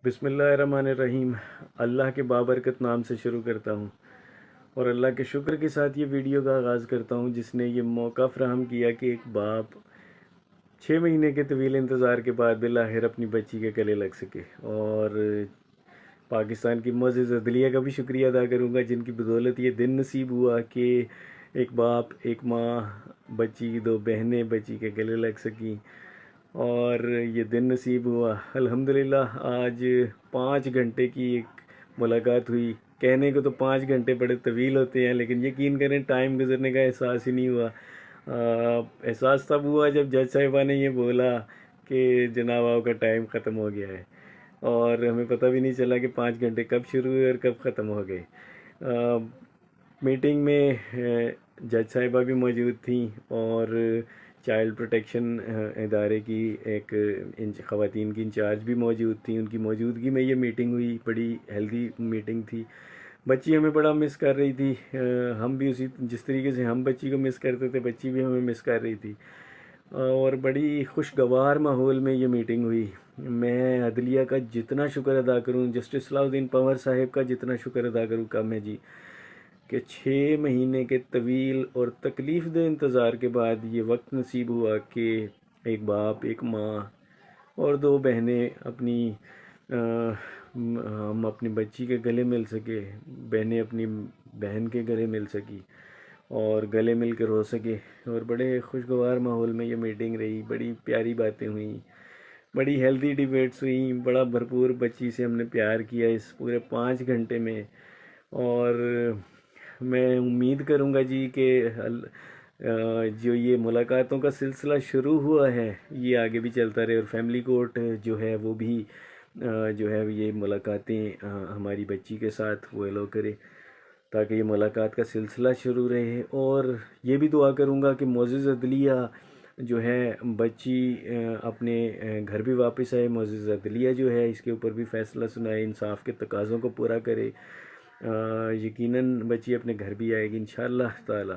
بسم اللہ الرحمن الرحیم۔ اللہ کے بابرکت نام سے شروع کرتا ہوں اور اللہ کے شکر کے ساتھ یہ ویڈیو کا آغاز کرتا ہوں جس نے یہ موقع فراہم کیا کہ ایک باپ 6 مہینے کے طویل انتظار کے بعد بالآخر اپنی بچی کے گلے لگ سکے، اور پاکستان کی معزز عدلیہ کا بھی شکریہ ادا کروں گا جن کی بدولت یہ دن نصیب ہوا کہ ایک باپ، ایک ماں، بچی کی 2 بہنیں بچی کے گلے لگ سکیں، اور یہ دن نصیب ہوا الحمدللہ۔ آج 5 گھنٹے کی ایک ملاقات ہوئی۔ کہنے کو تو 5 گھنٹے بڑے طویل ہوتے ہیں، لیکن یقین کریں ٹائم گزرنے کا احساس ہی نہیں ہوا۔ احساس تب ہوا جب جج صاحبہ نے یہ بولا کہ جناب آپ کا ٹائم ختم ہو گیا ہے، اور ہمیں پتہ بھی نہیں چلا کہ 5 گھنٹے کب شروع ہوئے اور کب ختم ہو گئے۔ میٹنگ میں جج صاحبہ بھی موجود تھیں، اور چائلڈ پروٹیکشن ادارے کی ایک خواتین کی انچارج بھی موجود تھیں۔ ان کی موجودگی میں یہ میٹنگ ہوئی، بڑی ہیلدی میٹنگ تھی۔ بچی ہمیں بڑا مس کر رہی تھی، ہم بھی جس طریقے سے ہم بچی کو مس کرتے تھے بچی بھی ہمیں مس کر رہی تھی، اور بڑی خوشگوار ماحول میں یہ میٹنگ ہوئی۔ میں عدلیہ کا جتنا شکر ادا کروں، جسٹس صلاح الدین پنور صاحب کا جتنا شکر ادا کروں کم ہے جی، کہ 6 مہینے کے طویل اور تکلیف دہ انتظار کے بعد یہ وقت نصیب ہوا کہ ایک باپ، ایک ماں اور 2 بہنیں ہم اپنی بچی کے گلے مل سکے، بہنیں اپنی بہن کے گلے مل سکی اور گلے مل کے رو سکے، اور بڑے خوشگوار ماحول میں یہ میٹنگ رہی۔ بڑی پیاری باتیں ہوئیں، بڑی ہیلدی ڈیبیٹس ہوئیں، بڑا بھرپور بچی سے ہم نے پیار کیا اس پورے 5 گھنٹے میں۔ اور میں امید کروں گا جی کہ جو یہ ملاقاتوں کا سلسلہ شروع ہوا ہے یہ آگے بھی چلتا رہے، اور فیملی کورٹ جو ہے وہ بھی جو ہے یہ ملاقاتیں ہماری بچی کے ساتھ وہ الو کرے، تاکہ یہ ملاقات کا سلسلہ شروع رہے۔ اور یہ بھی دعا کروں گا کہ معزز عدلیہ جو ہے بچی اپنے گھر بھی واپس آئے، معزز عدلیہ جو ہے اس کے اوپر بھی فیصلہ سنائے، انصاف کے تقاضوں کو پورا کرے۔ یقیناً بچی اپنے گھر بھی آئے گی انشاءاللہ تعالی۔